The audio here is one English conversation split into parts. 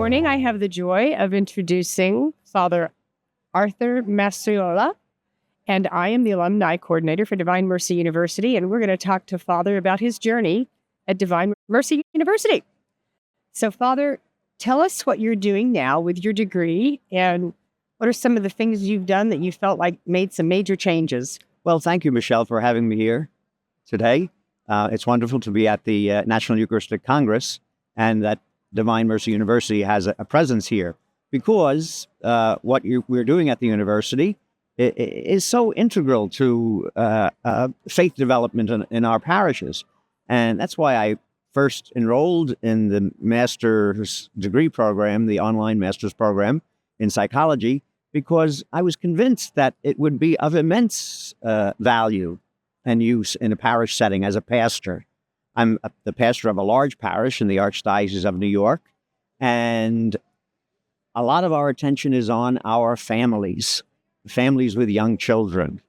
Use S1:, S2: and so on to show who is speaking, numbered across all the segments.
S1: morning, I have the joy of introducing Father Arthur Mastrolia, and I am the Alumni Coordinator for Divine Mercy University, and we're going to talk to Father about his journey at Divine Mercy University. So, Father, tell us what you're doing now with your degree, and what are some of the things you've done that you felt like made some major changes?
S2: Well, thank you, Michelle, for having me here today. It's wonderful to be at the National Eucharistic Congress, and that Divine Mercy University has a presence here, because what we're doing at the university is so integral to faith development in our parishes. And that's why I first enrolled in the master's degree program, the online master's program in psychology, because I was convinced that it would be of immense value and use in a parish setting as a pastor. I'm the pastor of a large parish in the Archdiocese of New York, and a lot of our attention is on our families with young children.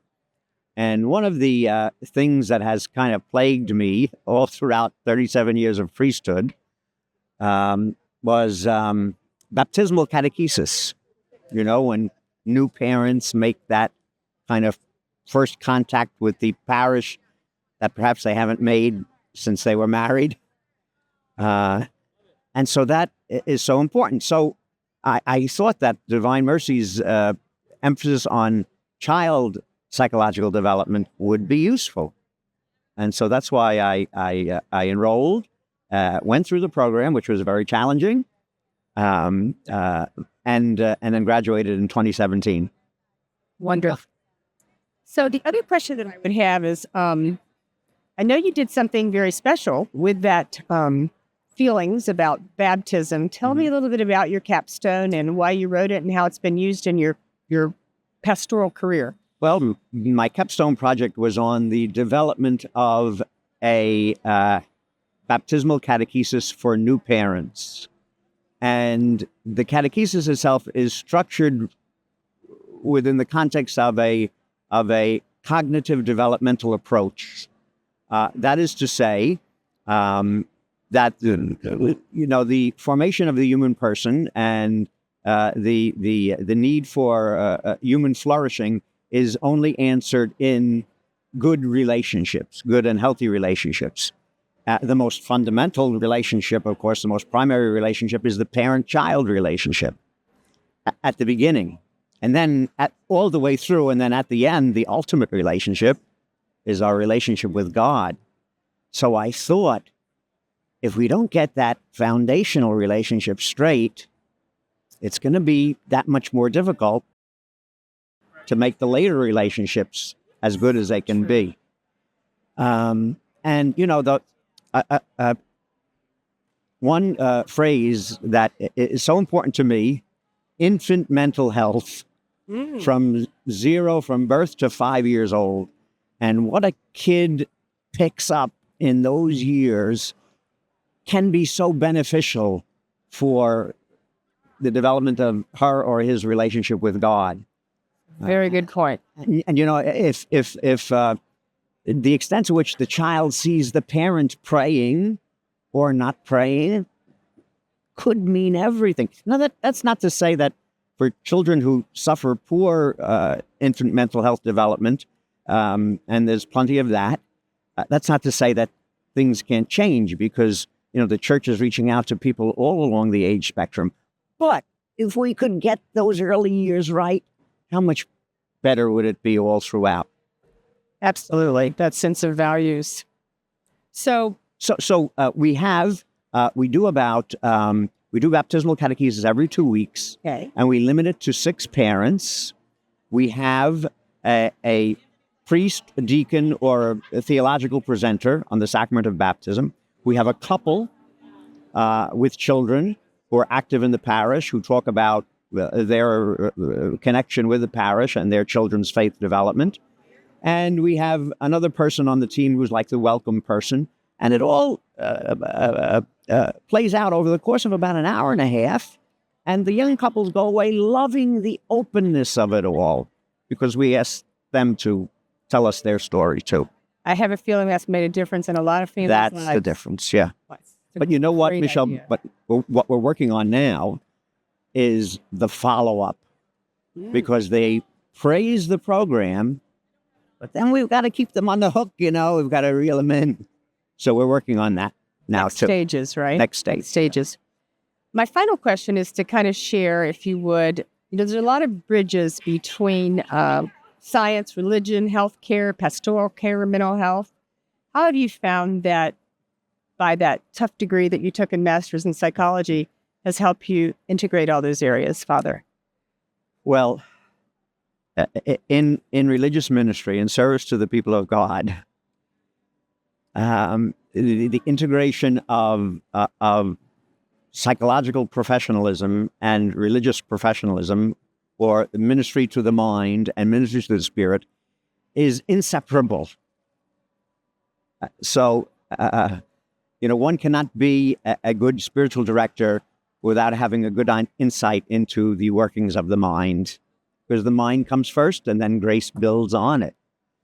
S2: And one of the things that has kind of plagued me all throughout 37 years of priesthood was baptismal catechesis. You know, when new parents make that kind of first contact with the parish that perhaps they haven't made since they were married. And so that is so important. So I thought that Divine Mercy's emphasis on child psychological development would be useful. And so that's why I enrolled, went through the program, which was very challenging, and then graduated in 2017.
S1: Wonderful. So the other question that I would have is, I know you did something very special with that feelings about baptism. Tell me a little bit about your capstone and why you wrote it and how it's been used in your pastoral career.
S2: Well, my capstone project was on the development of a baptismal catechesis for new parents. And the catechesis itself is structured within the context of a cognitive developmental approach. That is to say, that the formation of the human person and the need for human flourishing is only answered in good relationships, good and healthy relationships. The most fundamental relationship, of course, the most primary relationship is the parent-child relationship at the beginning. And then all the way through, and then at the end, the ultimate relationship is our relationship with God. So I thought, if we don't get that foundational relationship straight, it's going to be that much more difficult to make the later relationships as good as they can be. And, one phrase that is so important to me, infant mental health, from birth to 5 years old. And what a kid picks up in those years can be so beneficial for the development of her or his relationship with God.
S1: Very good point.
S2: And if the extent to which the child sees the parent praying or not praying could mean everything. Now, that's not to say that for children who suffer poor infant mental health development, and there's plenty of that, that's not to say that things can't change, because the church is reaching out to people all along the age spectrum. But if we could get those early years right, how much better would it be all throughout?
S1: Absolutely. That sense of values. So
S2: we do baptismal catechesis every 2 weeks.
S1: Okay.
S2: And we limit it to 6 parents. We have a priest, a deacon, or a theological presenter on the sacrament of baptism. We have a couple with children who are active in the parish, who talk about their connection with the parish and their children's faith development. And we have another person on the team who's like the welcome person. And it all plays out over the course of about an hour and a half. And the young couples go away loving the openness of it all, because we ask them to tell us their story too.
S1: I have a feeling that's made a difference in a lot of families' lives.
S2: That's the difference, yeah. But you know what, Michelle? Idea. But what we're working on now is the follow-up, because they praise the program, but then we've got to keep them on the hook, We've got to reel them in. So we're working on that now,
S1: Next
S2: too.
S1: stages, right?
S2: Next stage.
S1: Stages. My final question is to kind of share, if you would, there's a lot of bridges between science, religion, healthcare, pastoral care, mental health. How have you found that by that tough degree that you took in master's in psychology has helped you integrate all those areas, Father?
S2: Well, in religious ministry, in service to the people of God, the integration of psychological professionalism and religious professionalism, or ministry to the mind and ministry to the spirit, is inseparable. So, one cannot be a good spiritual director without having a good insight into the workings of the mind, because the mind comes first and then grace builds on it.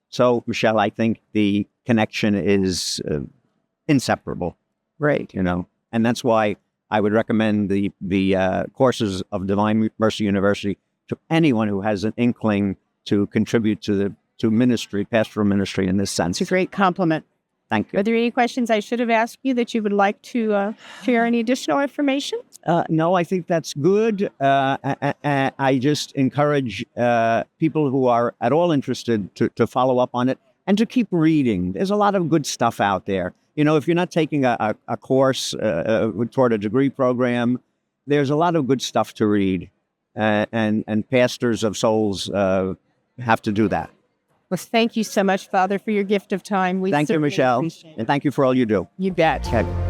S2: So, Michele, I think the connection is inseparable.
S1: Right.
S2: And that's why I would recommend the courses of Divine Mercy University to anyone who has an inkling to contribute to ministry, pastoral ministry in this sense.
S1: It's a great compliment.
S2: Thank you.
S1: Are there any questions I should have asked you that you would like to share any additional information?
S2: No, I think that's good. I just encourage people who are at all interested to follow up on it and to keep reading. There's a lot of good stuff out there. If you're not taking a course toward a degree program, there's a lot of good stuff to read. And pastors of souls have to do that.
S1: Well, thank you so much, Father, for your gift of time.
S2: Thank you, Michele. And thank you for all you do.
S1: You bet.
S2: Okay.